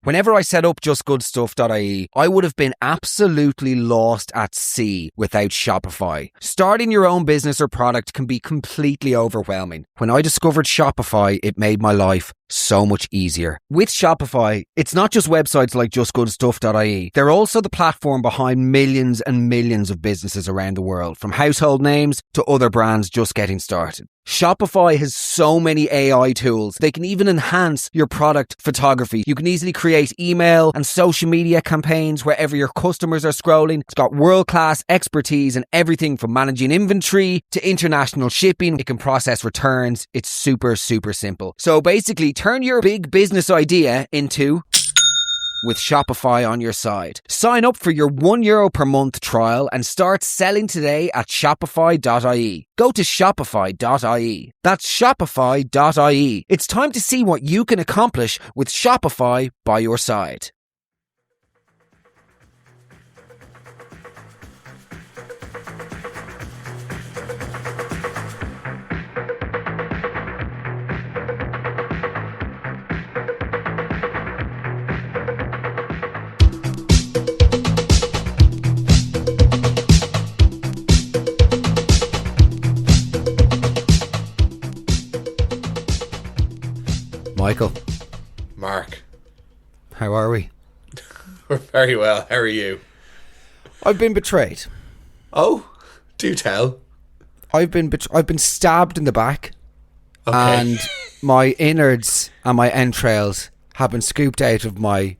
Whenever I set up justgoodstuff.ie, I would have been absolutely lost at sea without Shopify. Starting your own business or product can be completely overwhelming. When I discovered Shopify, it made my life so much easier. With Shopify, it's not just websites like justgoodstuff.ie. They're also the platform behind millions and millions of businesses around the world, from household names to other brands just getting started. Shopify has so many AI tools. They can even enhance your product photography. You can easily create email and social media campaigns wherever your customers are scrolling. It's got world-class expertise in everything from managing inventory to international shipping. It can process returns. It's super, super simple. So basically, turn your big business idea into with Shopify on your side. Sign up for your €1 per month trial and start selling today at shopify.ie. Go to shopify.ie. That's shopify.ie. It's time to see what you can accomplish with Shopify by your side. Michael. Mark. How are we? We're very well. How are you? I've been betrayed. Oh, do tell. I've been stabbed in the back. Okay. And my innards and my entrails have been scooped out of my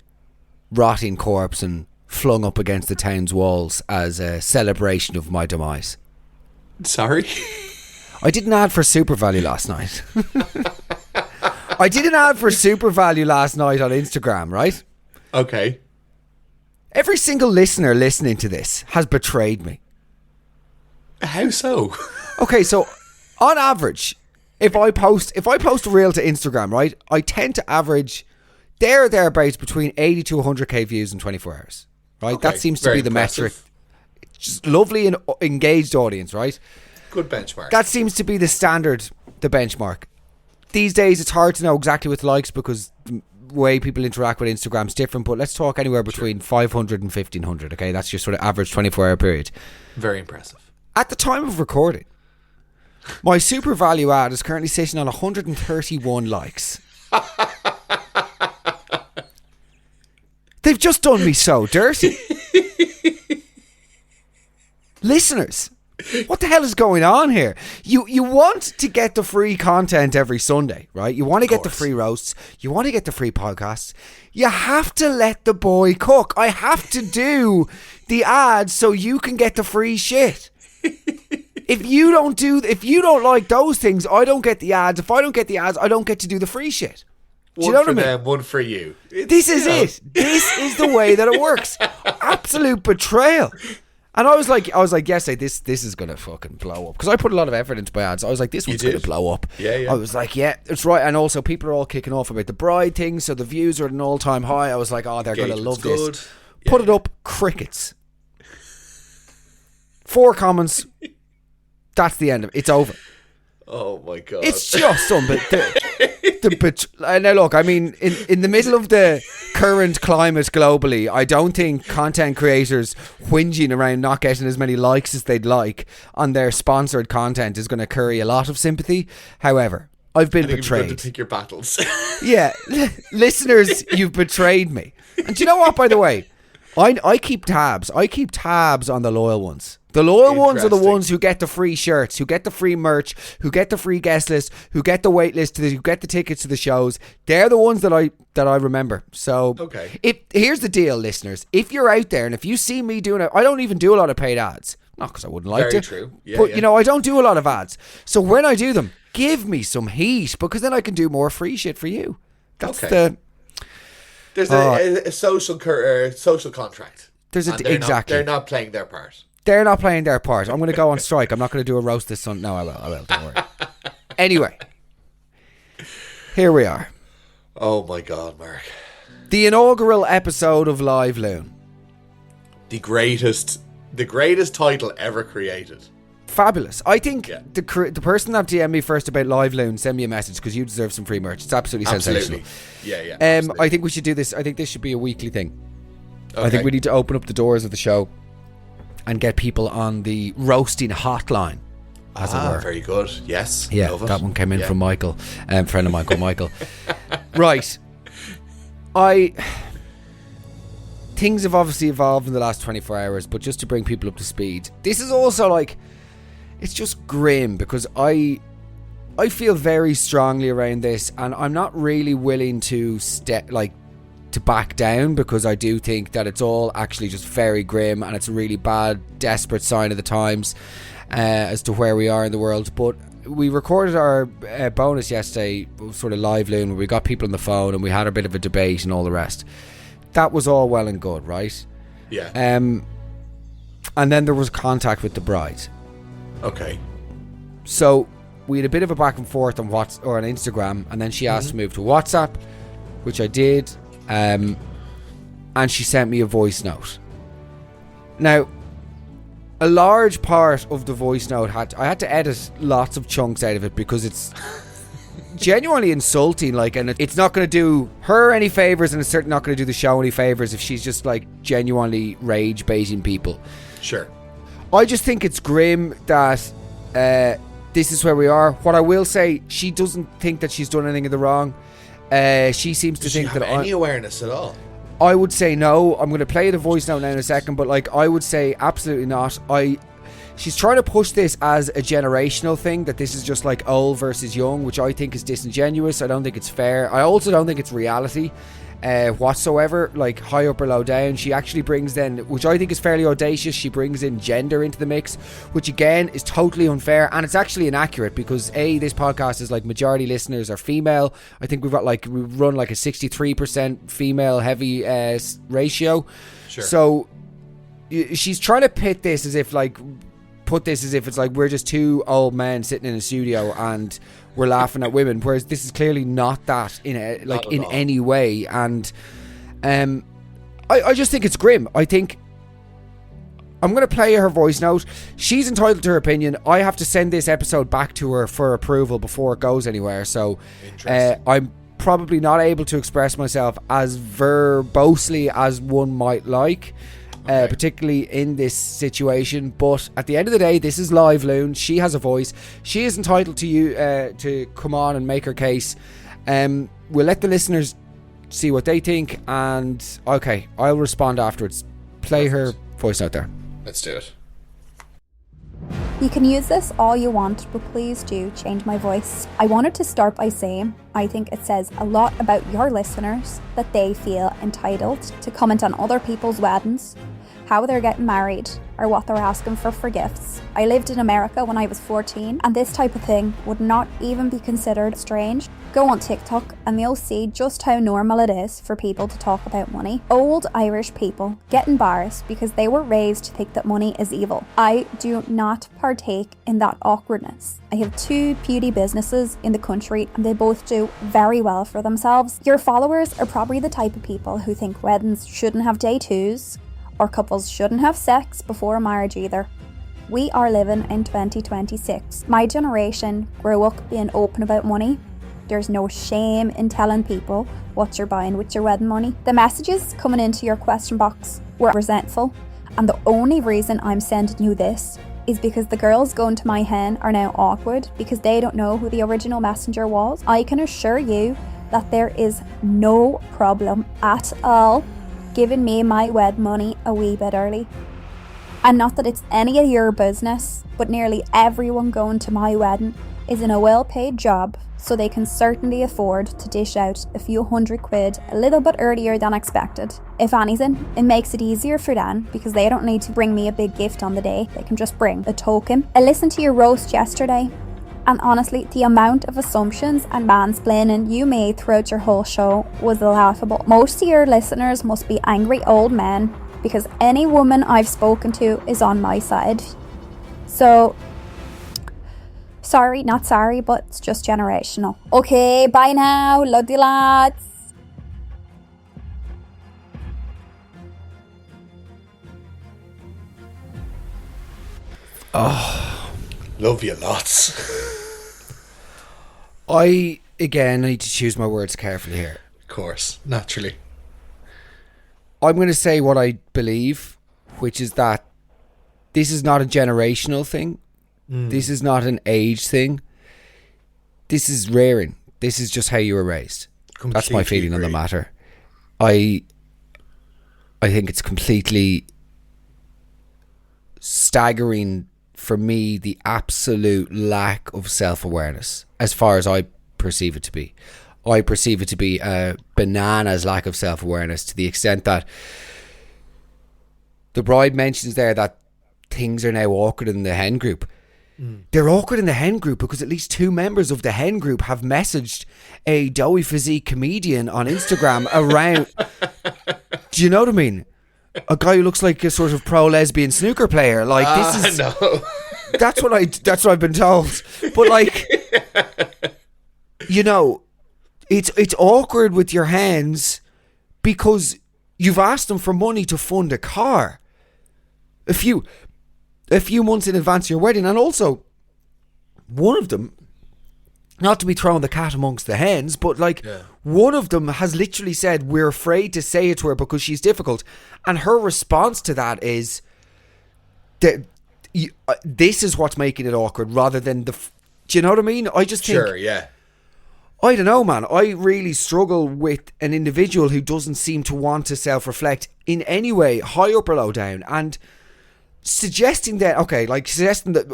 rotting corpse and flung up against the town's walls as a celebration of my demise. Sorry? I did an ad for Super Value last night. I did an ad for Super Value last night on Instagram, right? Okay. Every single listener listening to this has betrayed me. How so? Okay, so on average, if I post a reel to Instagram, right, I tend to average thereabouts between 80 to 100k views in 24 hours, right? Okay, that seems to be the impressive metric. Just lovely and engaged audience, right? Good benchmark. That seems to be the standard, the benchmark. These days, it's hard to know exactly with likes because the way people interact with Instagram is different, but let's talk anywhere between 500 and 1500, okay? That's your sort of average 24-hour period. Very impressive. At the time of recording, my Super Value ad is currently sitting on 131 likes. They've just done me so dirty. Listeners, what the hell is going on here? You want to get the free content every Sunday, right? You want to get the free roasts. You want to get the free podcasts. You have to let the boy cook. I have to do the ads so you can get the free shit. If you don't like those things, I don't get the ads. If I don't get the ads, I don't get to do the free shit. Do you know what I mean? One for them, one for you. This is it. This is the way that it works. Absolute betrayal. And I was like yesterday, this is going to fucking blow up. Because I put a lot of effort into my ads. I was like, this one's going to blow up. Yeah. I was like, yeah, it's right. And also, people are all kicking off about the bride thing. So the views are at an all-time high. I was like, oh, they're going to love this. Yeah. Put it up, crickets. 4 comments. That's the end of it. It's over. Oh, my God. It's just something. Now, look, I mean, in the middle of the current climate globally, I don't think content creators whinging around not getting as many likes as they'd like on their sponsored content is going to curry a lot of sympathy. However, I've been betrayed. You've got to pick your battles. Yeah, listeners, you've betrayed me. And do you know what, by the way? I keep tabs. I keep tabs on the loyal ones. The loyal ones are the ones who get the free shirts, who get the free merch, who get the free guest list, who get the wait list, who get the tickets to the shows. They're the ones that I remember. So here's the deal, listeners. If you're out there and if you see me doing it, I don't even do a lot of paid ads. Not because I wouldn't like to. Very true. Yeah, but, I don't do a lot of ads. So when I do them, give me some heat because then I can do more free shit for you. That's There's a social contract. Exactly. They're not playing their part. They're not playing their part. I'm going to go on strike. I'm not going to do a roast this Sunday. No, I will. Don't worry. Anyway, here we are. Oh my God, Mark. The inaugural episode of LiveLoon. The greatest title ever created. fabulous. I think the person that DM'd me first about LiveLoon, send me a message because you deserve some free merch. It's absolutely sensational. Yeah. I think we should do this. I think this should be a weekly thing. Okay. I think we need to open up the doors of the show and get people on the roasting hotline, as it were. Very good. Yes. Yeah, love it. that one came in from Michael, friend of mine called Michael. Right. Things have obviously evolved in the last 24 hours, but just to bring people up to speed, this is also like, it's just grim because I feel very strongly around this, and I'm not really willing to to back down, because I do think that it's all actually just very grim, and it's a really bad, desperate sign of the times as to where we are in the world. But we recorded our bonus yesterday, sort of LiveLoon, where we got people on the phone and we had a bit of a debate and all the rest. That was all well and good, right? Yeah. And then there was contact with the bride. Okay. So we had a bit of a back and forth on on Instagram, and then she asked to move to WhatsApp, which I did, and she sent me a voice note. Now, a large part of the voice note I had to edit lots of chunks out of it because it's genuinely insulting, like, and it's not going to do her any favors, and it's certainly not going to do the show any favors if she's just like genuinely rage baiting people. Sure. I just think it's grim that this is where we are. What I will say, she doesn't think that she's done anything of the wrong. She seems to think that any awareness at all? I would say no. I'm going to play the voice note now in a second, but like, I would say absolutely not. She's trying to push this as a generational thing, that this is just like old versus young, which I think is disingenuous. I don't think it's fair. I also don't think it's reality whatsoever, like high up or low down. She actually brings then, which I think is fairly audacious, she brings in gender into the mix, which again is totally unfair, and it's actually inaccurate because this podcast is like majority listeners are female. I think we run like a 63% female heavy ratio. Sure. So she's trying to put this as if it's like we're just two old men sitting in a studio and we're laughing at women, whereas this is clearly not that in any way. And I just think it's grim. I think I'm going to play her voice note. She's entitled to her opinion. I have to send this episode back to her for approval before it goes anywhere. So I'm probably not able to express myself as verbosely as one might like. Particularly in this situation, but at the end of the day, this is LiveLoon. She has a voice. She is entitled to you to come on and make her case. We'll let the listeners see what they think, and okay, I'll respond afterwards. Play her voice out there. Let's do it. You can use this all you want, but please do change my voice. I wanted to start by saying I think it says a lot about your listeners that they feel entitled to comment on other people's weddings, how they're getting married, or what they're asking for gifts. I lived in America when I was 14, and this type of thing would not even be considered strange. Go on TikTok and you'll see just how normal it is for people to talk about money. Old Irish people get embarrassed because they were raised to think that money is evil. I do not partake in that awkwardness. I have 2 beauty businesses in the country, and they both do very well for themselves. Your followers are probably the type of people who think weddings shouldn't have day 2s, or couples shouldn't have sex before marriage either. We are living in 2026. My generation grew up being open about money. There's no shame in telling people what you're buying with your wedding money. The messages coming into your question box were resentful, and the only reason I'm sending you this is because the girls going to my hen are now awkward because they don't know who the original messenger was. I can assure you that there is no problem at all giving me my wed money a wee bit early. And not that it's any of your business, but nearly everyone going to my wedding is in a well-paid job, so they can certainly afford to dish out a few £100 a little bit earlier than expected. If anything, it makes it easier for them because they don't need to bring me a big gift on the day. They can just bring a token. I listened to your roast yesterday, and honestly, the amount of assumptions and mansplaining you made throughout your whole show was laughable. Most of your listeners must be angry old men because any woman I've spoken to is on my side. So, sorry, not sorry, but it's just generational. Okay, bye now. Love you lads. Love you lots. I need to choose my words carefully here. Of course, naturally. I'm going to say what I believe, which is that this is not a generational thing. This is not an age thing. This is rearing. This is just how you were raised. That's my feeling on the matter. I think it's completely staggering for me, the absolute lack of self-awareness, as far as I perceive it to be. I perceive it to be a bananas lack of self-awareness, to the extent that the bride mentions there that things are now awkward in the hen group. They're awkward in the hen group because at least 2 members of the hen group have messaged a doughy physique comedian on Instagram around. Do you know what I mean? A guy who looks like a sort of pro-lesbian snooker player. Like, this is... No. That's what I've been told. But, like, you know, it's awkward with your hens because you've asked them for money to fund a car a few months in advance of your wedding. And also, one of them, not to be throwing the cat amongst the hens, but one of them has literally said, we're afraid to say it to her because she's difficult. And her response to that is that this is what's making it awkward, rather than do you know what I mean? I just think... Sure, yeah. I don't know, man. I really struggle with an individual who doesn't seem to want to self-reflect in any way, high up or low down, and suggesting that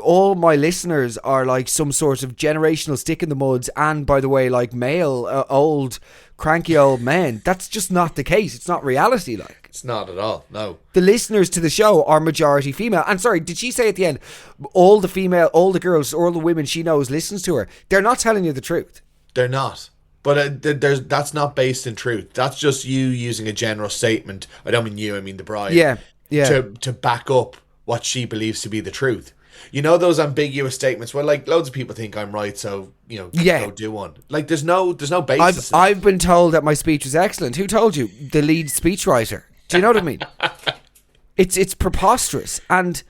all my listeners are like some sort of generational stick in the muds, and by the way, like male, old, cranky old men. That's just not the case. It's not reality. Like, It's not at all, no. the listeners to the show are majority female. And sorry, did she say at the end, all the girls, all the women she knows listens to her? They're not telling you the truth. They're not. But that's not based in truth. That's just you using a general statement. I don't mean you, I mean the bride. Yeah. To back up what she believes to be the truth. You know those ambiguous statements where, like, loads of people think I'm right, so, you know, go do one. Like, there's no basis. I've been told that my speech was excellent. Who told you? The lead speechwriter. Do you know what I mean? It's preposterous. And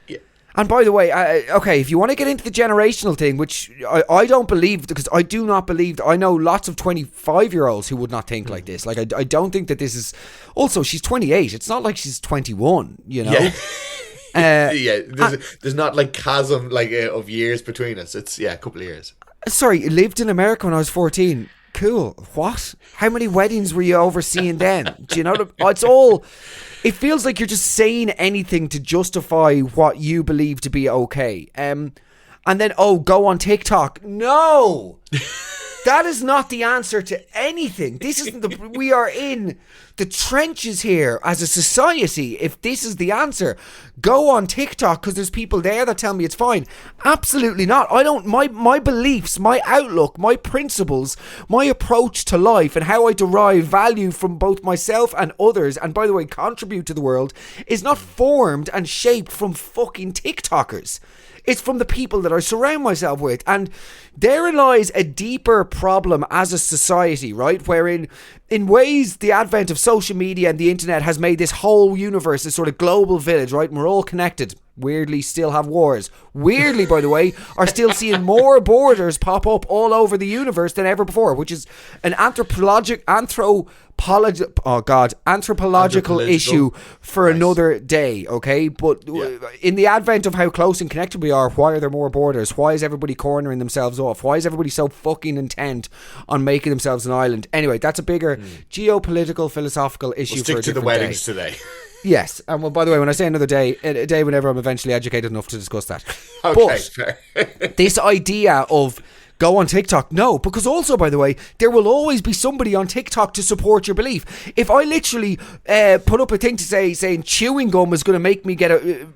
by the way, okay, if you want to get into the generational thing, which I don't believe, because I do not believe, I know lots of 25-year-olds who would not think like this. Like, I don't think that this is... Also, she's 28. It's not like she's 21, you know? Yeah. There's not like chasm of years between us. It's a couple of years. Sorry, lived in America when I was 14. Cool. What? How many weddings were you overseeing then? Do you know it's all... It feels like you're just saying anything to justify what you believe to be okay. And then, go on TikTok. No! That is not the answer to anything. This isn't we are in the trenches here as a society. If this is the answer, go on TikTok because there's people there that tell me it's fine. Absolutely not. My beliefs, my outlook, my principles, my approach to life and how I derive value from both myself and others, and by the way, contribute to the world, is not formed and shaped from fucking TikTokers. It's from the people that I surround myself with. And therein lies a deeper problem as a society, right? Wherein, in ways, the advent of social media and the internet has made this whole universe a sort of global village, right? And we're all connected. Weirdly, still have wars. Weirdly, by the way, are still seeing more borders pop up all over the universe than ever before, which is an anthropological issue for another day, okay? But in the advent of how close and connected we are, why are there more borders? Why is everybody cornering themselves off? Why is everybody so fucking intent on making themselves an island? Anyway, that's a bigger geopolitical, philosophical issue. We'll stick to the weddings today. Yes, and well, by the way, when I say another day, a day whenever I'm eventually educated enough to discuss that. Okay, but fair. this idea of go on TikTok, no, because also, by the way, there will always be somebody on TikTok to support your belief. If I literally put up a thing to saying chewing gum is going to make me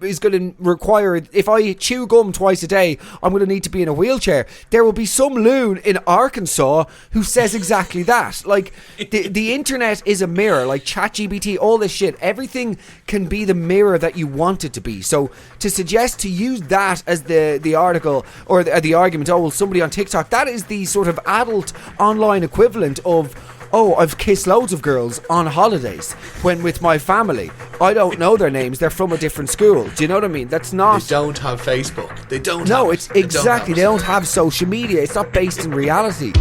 is going to require, if I chew gum twice a day, I'm going to need to be in a wheelchair. There will be some loon in Arkansas who says exactly that. Like, the internet is a mirror, like ChatGPT, all this shit. Everything can be the mirror that you want it to be. So to suggest to use that as the article or the argument, well, somebody on TikTok, that is the sort of adult online equivalent of, I've kissed loads of girls on holidays when with my family. I don't know their names. They're from a different school. Do you know what I mean? That's not... They don't have Facebook. They don't No, have it's exactly. They don't have social media. It's not based in reality.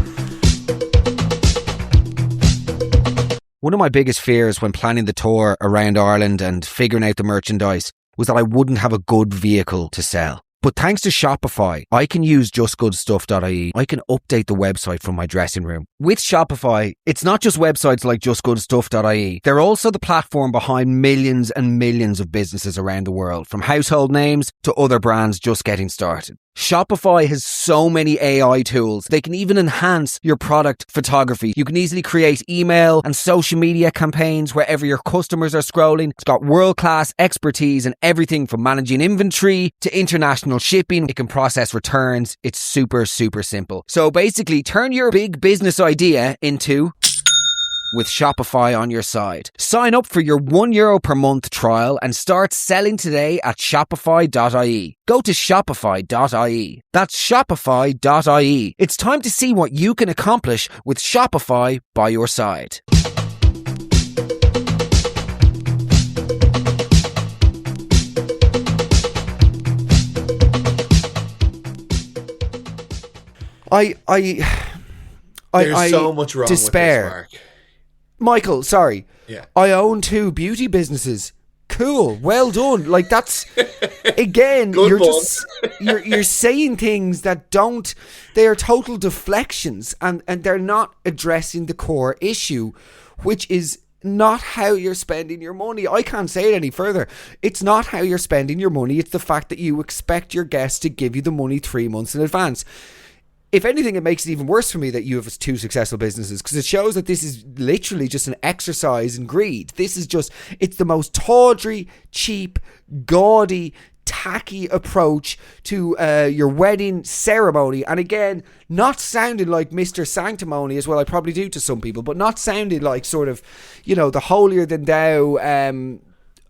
One of my biggest fears when planning the tour around Ireland and figuring out the merchandise was that I wouldn't have a good vehicle to sell. But thanks to Shopify, I can use justgoodstuff.ie. I can update the website from my dressing room. With Shopify, it's not just websites like justgoodstuff.ie. They're also the platform behind millions and millions of businesses around the world, from household names to other brands just getting started. Shopify has so many AI tools. They can even enhance your product photography. You can easily create email and social media campaigns wherever your customers are scrolling. It's got world-class expertise in everything from managing inventory to international shipping. It can process returns. It's super, super simple. So basically, turn your big business idea into... with Shopify on your side. Sign up for your €1 per month trial and start selling today at shopify.ie. Go to shopify.ie. That's shopify.ie. It's time to see what you can accomplish with Shopify by your side. There's so much wrong despair. with this, Mark. Michael, sorry. Yeah. I own 2 beauty businesses. Cool. Well done. Like, that's, again, you're saying things that they are total deflections, and they're not addressing the core issue, which is not how you're spending your money. I can't say it any further. It's not how you're spending your money. It's the fact that you expect your guests to give you the money 3 months in advance. If anything, it makes it even worse for me that you have 2 successful businesses, because it shows that this is literally just an exercise in greed. This is just, it's the most tawdry, cheap, gaudy, tacky approach to your wedding ceremony. And again, not sounding like Mr. Sanctimony as well, I probably do to some people, but not sounding like sort of, the holier than thou,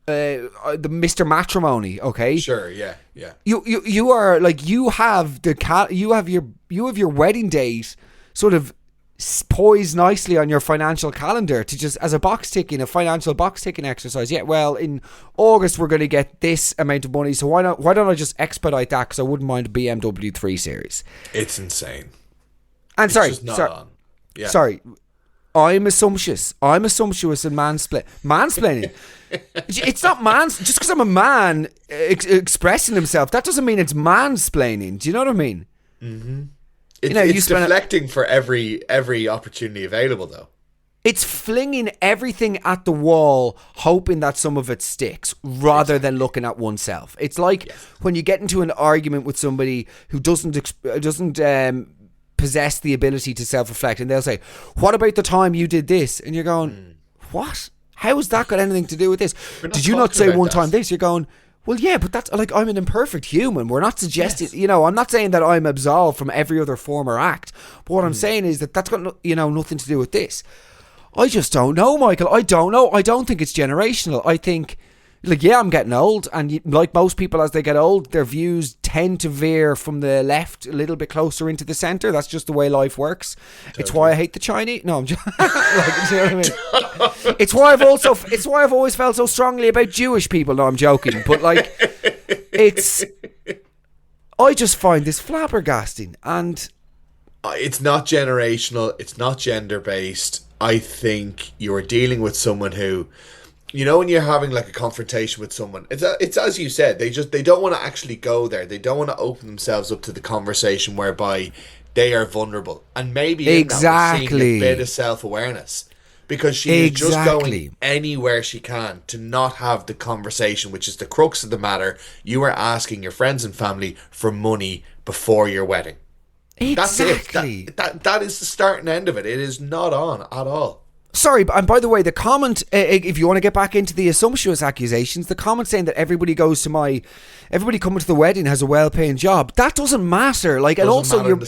the Mr. Matrimony, okay? Sure, yeah. You are like, you have your wedding date sort of poised nicely on your financial calendar to just as a financial box ticking exercise. Yeah, well, in August we're going to get this amount of money, so why don't I just expedite that, because I wouldn't mind a BMW 3 Series. It's insane. And it's just not on. Yeah. Sorry. I'm assumptuous and mansplaining. It's not just because I'm a man expressing himself, that doesn't mean it's mansplaining. Do you know what I mean? Mm-hmm. It's deflecting for every opportunity available, though. It's flinging everything at the wall, hoping that some of it sticks, rather than looking at oneself. It's like when you get into an argument with somebody who doesn't possess the ability to self-reflect, and they'll say, what about the time you did this? And you're going, what? How has that got anything to do with this? Did you not say one time this? You're going, well, yeah, but that's like, I'm an imperfect human. We're not suggesting, I'm not saying that I'm absolved from every other form or act. But what I'm saying is that's got, nothing to do with this. I just don't know, Michael. I don't know. I don't think it's generational. I think, I'm getting old, and like most people as they get old, their views tend to veer from the left a little bit closer into the centre. That's just the way life works. Totally. It's why I hate the Chinese. No, I'm just do you know what I mean? It's why I've always felt so strongly about Jewish people. No, I'm joking, but I just find this flabbergasting, and it's not generational. It's not gender based. I think you are dealing with someone who, when you're having like a confrontation with someone, it's as you said, they don't want to actually go there. They don't want to open themselves up to the conversation whereby they are vulnerable. And maybe exactly in that we're seeing a bit of self-awareness, because she is just going anywhere she can to not have the conversation, which is the crux of the matter. You are asking your friends and family for money before your wedding. Exactly. That's it. That is the start and end of it. It is not on at all. Sorry, and by the way, the comment, if you want to get back into the assumptuous accusations, the comment saying that everybody coming to the wedding has a well-paying job, that doesn't matter. And also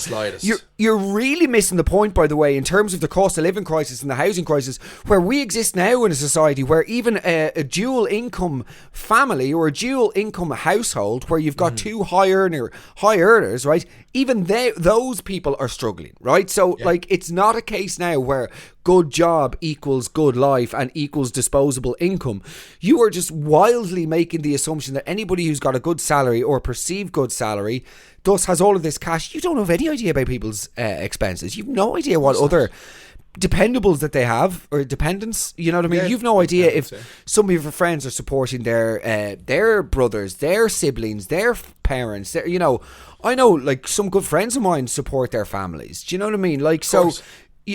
you're really missing the point, by the way, in terms of the cost of living crisis and the housing crisis, where we exist now in a society where even a dual income family or a dual income household where you've got 2 high earners, right? Even those people are struggling, right? So it's not a case now where good job equals good life and equals disposable income. You are just wildly making the assumption that anybody who's got a good salary or perceived good salary thus has all of this cash. You don't have any idea about people's expenses. You've no idea what other dependables that they have, or dependents, you know what I mean? You've no idea if some of your friends are supporting their brothers, their siblings, their parents, you know. I know, like, some good friends of mine support their families. Do you know what I mean? Like, so,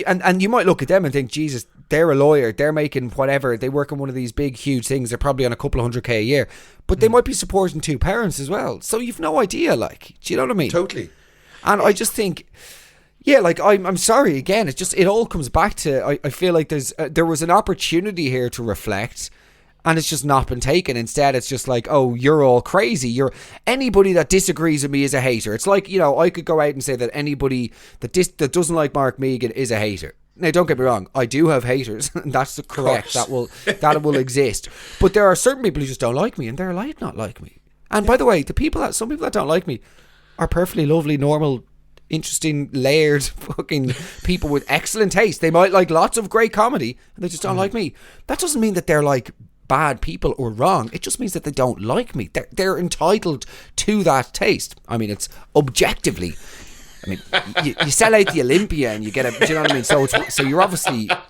and you might look at them and think, Jesus, they're a lawyer, they're making whatever, they work on one of these big, huge things, they're probably on a couple of $100K a year, but they might be supporting two parents as well. So you've no idea, like, do you know what I mean? Totally. And I just think, yeah, like, I'm sorry, again, it all comes back to, I feel like there was an opportunity here to reflect, and it's just not been taken. Instead, it's just like, oh, you're all crazy. Anybody that disagrees with me is a hater. It's like, you know, I could go out and say that anybody that doesn't like Mark Megan is a hater. Now, don't get me wrong, I do have haters, and that's correct. That will exist. But there are certain people who just don't like me, and they're allowed not like me. And by the way, some people that don't like me are perfectly lovely, normal, interesting, layered fucking people with excellent taste. They might like lots of great comedy, and they just don't like me. That doesn't mean that they're like bad people or wrong. It just means that they don't like me. They're entitled to that taste. I mean, it's objectively. I mean, you sell out the Olympia and you get a. Do you know what I mean? So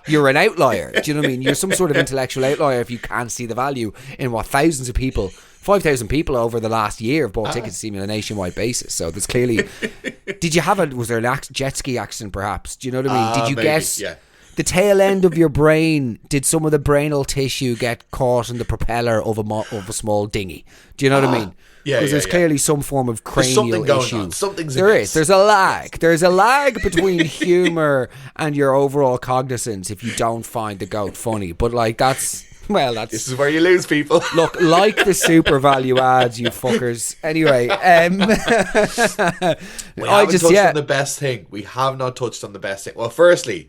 you're an outlier. Do you know what I mean? You're some sort of intellectual outlier if you can't see the value in what thousands of people. 5,000 people over the last year have bought tickets to see me on a nationwide basis. So there's clearly. Was there an jet ski accident perhaps? Do you know what I mean? Did you guess? Yeah. The tail end of your brain, did some of the brainal tissue get caught in the propeller of a small dinghy? Do you know what I mean? Yeah, because there's clearly some form of cranial issue. There is. There's a lag. There's a lag between humour and your overall cognizance if you don't find the goat funny. But like that's this is where you lose people. Look, like the super value ads, you fuckers. Anyway, we haven't touched on the best thing. We have not touched on the best thing. Well, firstly,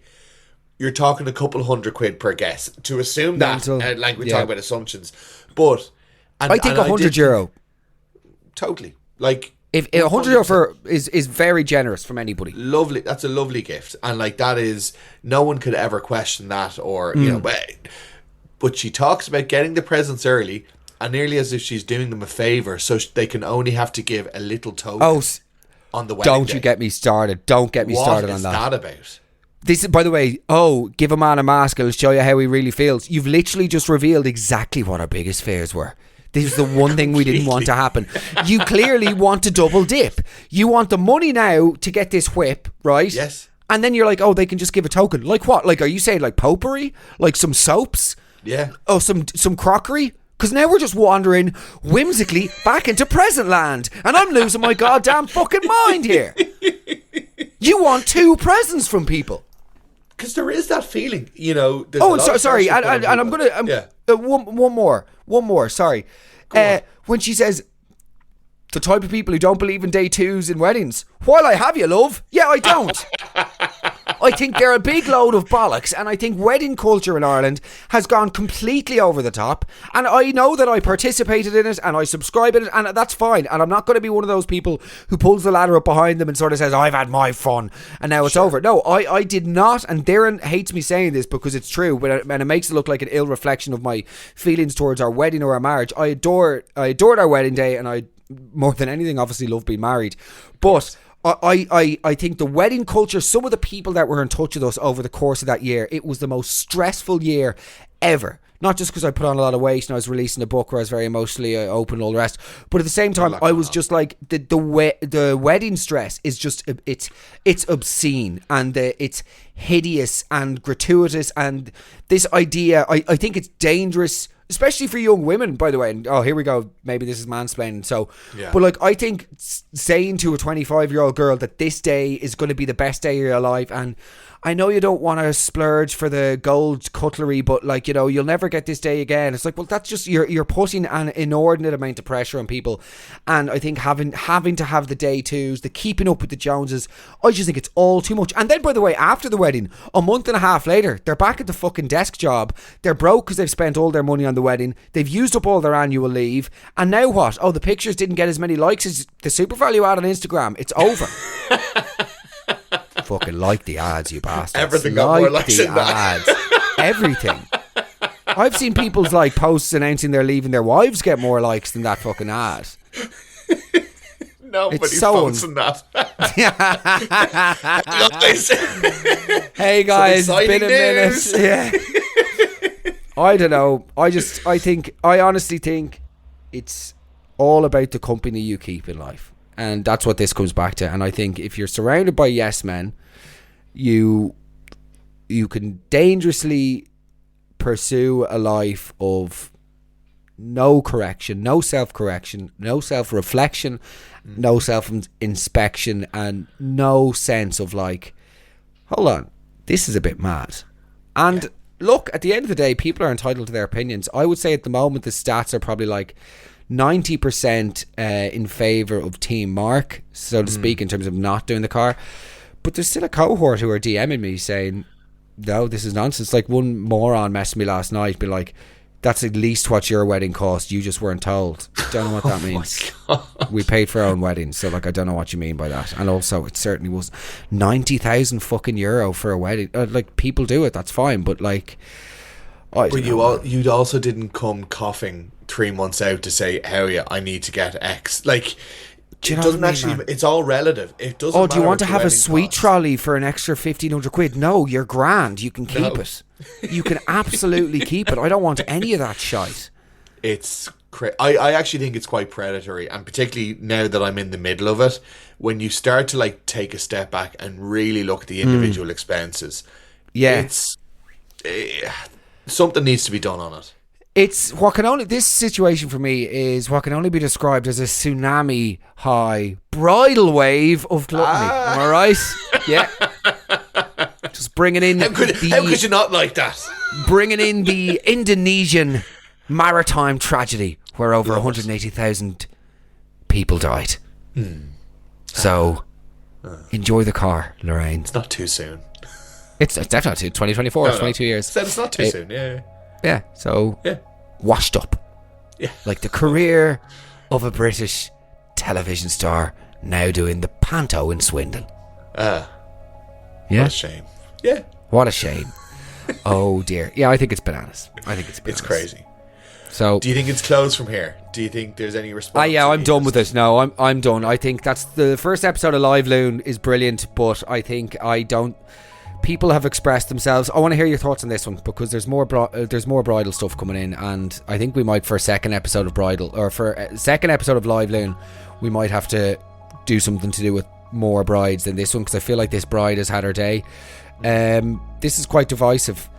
you're talking a couple £100 per guest. To assume that, like we're talking about assumptions, but I think €100. Totally, like if €100 is very generous from anybody. Lovely, that's a lovely gift, and like that is no one could ever question that, or you know. But she talks about getting the presents early, and nearly as if she's doing them a favour, so they can only have to give a little token on the wedding Don't you get me started? Don't get me started on that. What is that about? This is, by the way, give a man a mask, it'll show you how he really feels. You've literally just revealed exactly what our biggest fears were. This is the one thing we didn't want to happen. You clearly want to double dip. You want the money now to get this whip, right? Yes. And then you're like, oh, they can just give a token. Like what? Like, are you saying like potpourri? Like some soaps? Yeah. Oh, some crockery? Because now we're just wandering whimsically back into present land. And I'm losing my goddamn fucking mind here. You want 2 presents from people. Because there is that feeling, you know. Sorry, and I'm going to... One more, sorry. When she says, the type of people who don't believe in day 2s in weddings. While I have you, love. Yeah, I don't. I think they're a big load of bollocks, and I think wedding culture in Ireland has gone completely over the top, and I know that I participated in it and I subscribe in it, and that's fine, and I'm not going to be one of those people who pulls the ladder up behind them and sort of says, I've had my fun and now it's over. No, I did not, and Darren hates me saying this because it's true, and it makes it look like an ill reflection of my feelings towards our wedding or our marriage. I adored our wedding day, and I, more than anything, obviously love being married, but I think the wedding culture, some of the people that were in touch with us over the course of that year, it was the most stressful year ever. Not just because I put on a lot of weight and I was releasing a book where I was very emotionally open and all the rest, but at the same time I was just like the wedding stress is just it's obscene, and it's hideous and gratuitous, and this idea I think it's dangerous, especially for young women, by the way. And here we go, maybe this is mansplaining. So, but like, I think saying to a 25-year-old girl that this day is going to be the best day of your life, and I know you don't want to splurge for the gold cutlery, but like, you know, you'll never get this day again. It's like, well, that's just, you're putting an inordinate amount of pressure on people. And I think having to have the day 2s, the keeping up with the Joneses, I just think it's all too much. And then, by the way, after the wedding, a month and a half later, they're back at the fucking desk job. They're broke because they've spent all their money on the wedding. They've used up all their annual leave. And now what? Oh, the pictures didn't get as many likes as the super value ad on Instagram. It's over. Fucking like the ads, you bastards. Everything got more likes the than that. ads. Everything. I've seen people's like posts announcing they're leaving their wives get more likes than that fucking ad. Nobody's posting that. Hey guys, some it's been a news. minute. Yeah. I don't know. I honestly think it's all about the company you keep in life. And that's what this comes back to. And I think if you're surrounded by yes men, you can dangerously pursue a life of no correction, no self-correction, no self-reflection, no self-inspection, and no sense of like, hold on, this is a bit mad. And look, at the end of the day, people are entitled to their opinions. I would say at the moment the stats are probably like 90% in favour of Team Mark, so to speak, in terms of not doing the car. But there's still a cohort who are DMing me saying, no, this is nonsense. Like one moron messaged me last night, be like, that's at least what your wedding cost. You just weren't told. Don't know what that means. We paid for our own wedding, so like I don't know what you mean by that. And also, it certainly was 90,000 fucking euro for a wedding. Like people do it, that's fine. But like, but you also didn't come coughing 3 months out to say, "How I need to get X." Like, it doesn't actually. It's all relative. It doesn't. Oh, do you want to have a sweet trolley for an extra 1,500 quid? No, you're grand. You can keep it. You can absolutely keep it. I don't want any of that shite. It's I actually think it's quite predatory, and particularly now that I'm in the middle of it, when you start to like take a step back and really look at the individual expenses. Yeah, it's something needs to be done on it. It's this situation for me is what can only be described as a tsunami high bridal wave of gluttony. Am I right? Yeah. Just bringing in how could you not like that? Bringing in the Indonesian maritime tragedy where over 180,000 people died. So enjoy the car, Lorraine. It's not too soon. It's definitely 2024. It's 22 years. So it's not too soon. Yeah. So washed up. Yeah. Like the career of a British television star now doing the panto in Swindon. What a shame. Yeah. What a shame. Oh dear. Yeah, I think it's bananas. It's crazy. So, do you think it's closed from here? Do you think there's any response? Yeah, I'm done with it. No, I'm done. I think that's the first episode of LiveLoon is brilliant, but I think people have expressed themselves. I want to hear your thoughts on this one because there's more bridal stuff coming in, and I think we might for a second episode of LiveLoon, we might have to do something to do with more brides than this one because I feel like this bride has had her day. This is quite divisive.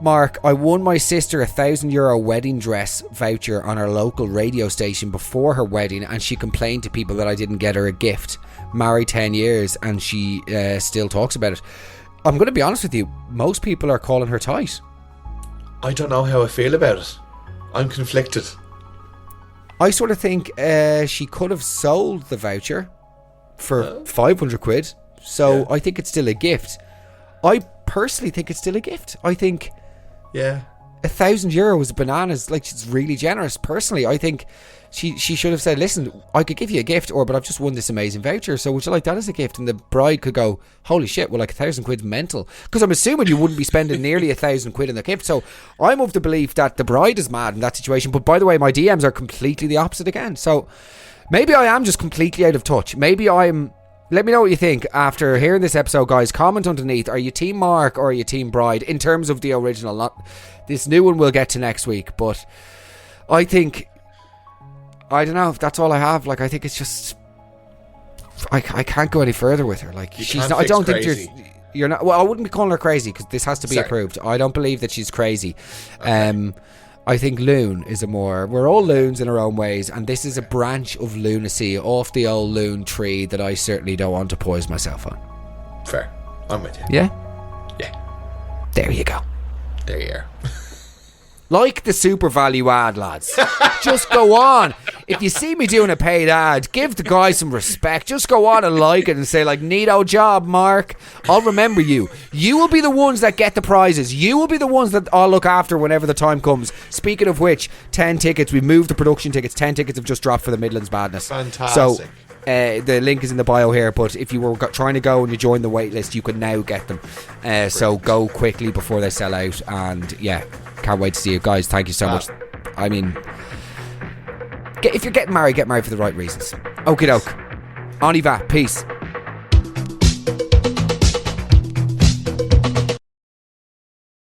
Mark, I won my sister €1,000 wedding dress voucher on our local radio station before her wedding, and she complained to people that I didn't get her a gift. Married 10 years and she still talks about it. I'm going to be honest with you, most people are calling her tight. I don't know how I feel about it. I'm conflicted. I sort of think she could have sold the voucher for 500 quid, so I think it's still a gift. I personally think it's still a gift. I think €1,000 is bananas. Like, she's really generous. Personally, I think she should have said, listen, I could give you a gift, but I've just won this amazing voucher, so would you like that as a gift? And the bride could go, holy shit, well, like 1,000 quid's mental, because I'm assuming you wouldn't be spending nearly 1,000 quid in the gift. So I'm of the belief that the bride is mad in that situation. But by the way, my DMs are completely the opposite again, so maybe I am just completely out of touch. Let me know what you think after hearing this episode, guys. Comment underneath. Are you Team Mark or are you Team Bride in terms of the original? Not this new one we'll get to next week, but I think, I don't know, that's all I have. Like, I think it's just, I can't go any further with her. Like, she's not, I don't think you're not, well, I wouldn't be calling her crazy because this has to be approved. I don't believe that she's crazy. Okay. I think Loon is we're all loons in our own ways, and this is a branch of lunacy off the old loon tree that I certainly don't want to poise myself on. Fair. I'm with you. Yeah? Yeah. There you go. There you are. Like the super value ad, lads. Just go on. If you see me doing a paid ad, give the guy some respect. Just go on and like it and say, like, neato job, Mark. I'll remember you. You will be the ones that get the prizes. You will be the ones that I'll look after whenever the time comes. Speaking of which, 10 tickets. We've moved the production tickets. 10 tickets have just dropped for the Midlands Madness. Fantastic. So The link is in the bio here, but if you were trying to go and you join the wait list, you can now get them. So go quickly before they sell out. And yeah, can't wait to see you guys. Thank you so much. I mean, if you're getting married, get married for the right reasons. Okie doke. On y va. Peace.